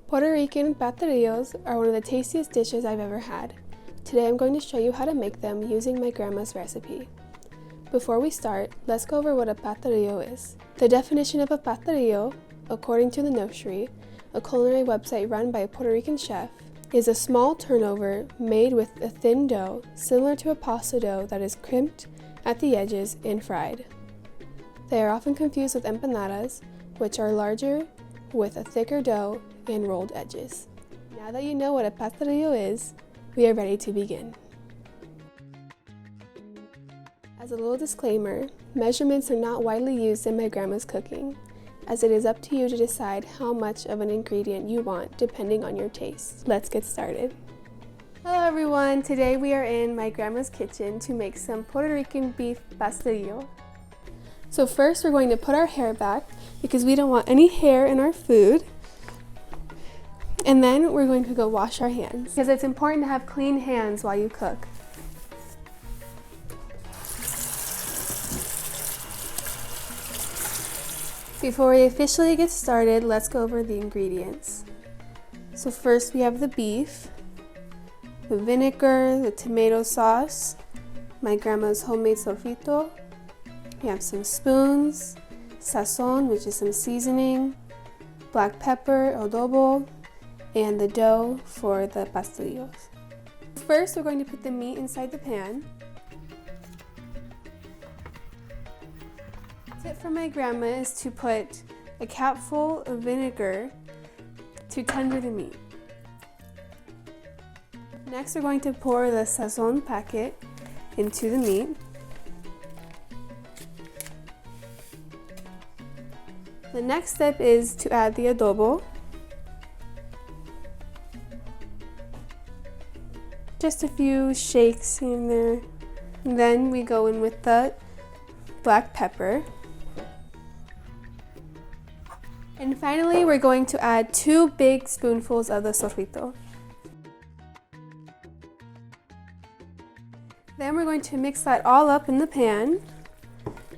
Puerto Rican pastelillos are one of the tastiest dishes I've ever had. Today I'm going to show you how to make them using my grandma's recipe. Before we start, let's go over what a pastelillo is. The definition of a pastelillo, according to the Nursery, a culinary website run by a Puerto Rican chef, is a small turnover made with a thin dough similar to a pasta dough that is crimped at the edges and fried. They are often confused with empanadas, which are larger with a thicker dough and rolled edges. Now that you know what a pastelillo is, we are ready to begin. As a little disclaimer, measurements are not widely used in my grandma's cooking, as it is up to you to decide how much of an ingredient you want depending on your taste. Let's get started. Hello everyone, today we are in my grandma's kitchen to make some Puerto Rican beef pastelillo. So first we're going to put our hair back because we don't want any hair in our food. And then we're going to go wash our hands because it's important to have clean hands while you cook. Before we officially get started, let's go over the ingredients. So first we have the beef, the vinegar, the tomato sauce, my grandma's homemade sofrito. We have some spoons, sazon, which is some seasoning, black pepper, adobo, and the dough for the pastelillos. First, we're going to put the meat inside the pan. The tip from my grandma is to put a capful of vinegar to tender the meat. Next, we're going to pour the sazon packet into the meat. The next step is to add the adobo. Just a few shakes in there. And then we go in with the black pepper. And finally, we're going to add 2 big spoonfuls of the sofrito. Then we're going to mix that all up in the pan.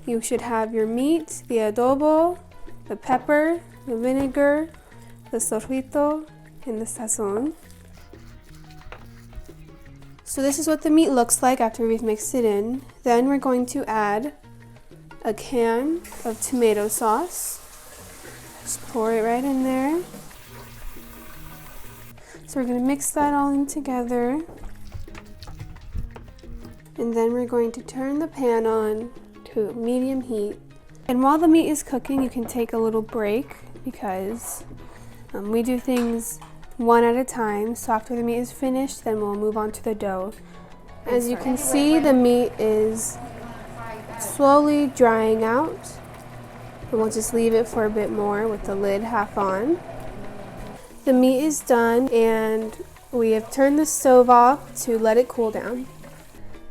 You should have your meat, the adobo, the pepper, the vinegar, the sofrito, and the sazon. So this is what the meat looks like after we've mixed it in. Then we're going to add a can of tomato sauce. Just pour it right in there. So we're going to mix that all in together. And then we're going to turn the pan on to medium heat. And while the meat is cooking, you can take a little break because we do things one at a time. So after the meat is finished, then we'll move on to the dough. As you can see, the meat is slowly drying out. And we'll just leave it for a bit more with the lid half on. The meat is done and we have turned the stove off to let it cool down.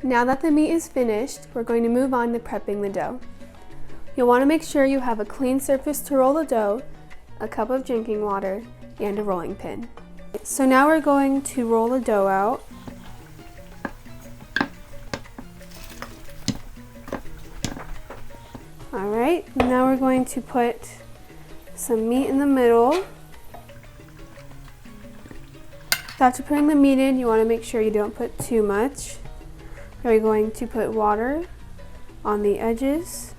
Now that the meat is finished, we're going to move on to prepping the dough. You'll want to make sure you have a clean surface to roll the dough, a cup of drinking water, and a rolling pin. So now we're going to roll the dough out. Alright, now we're going to put some meat in the middle. After putting the meat in, you want to make sure you don't put too much. We're going to put water on the edges.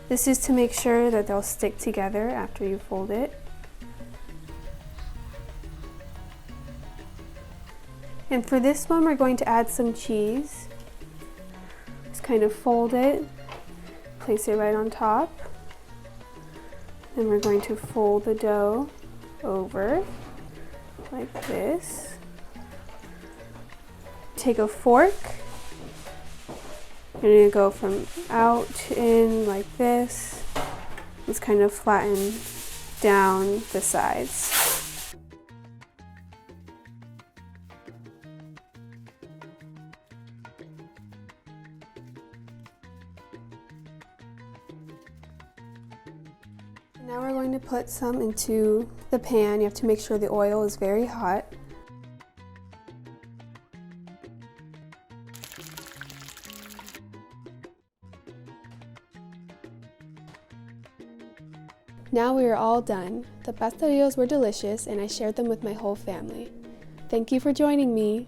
This is to make sure that they'll stick together after you fold it. And for this one, we're going to add some cheese. Just kind of fold it, place it right on top. Then we're going to fold the dough over like this. Take a fork. You're going to go from out to in like this. Just kind of flatten down the sides. Now we're going to put some into the pan. You have to make sure the oil is very hot. Now we are all done. The pastelillos were delicious and I shared them with my whole family. Thank you for joining me.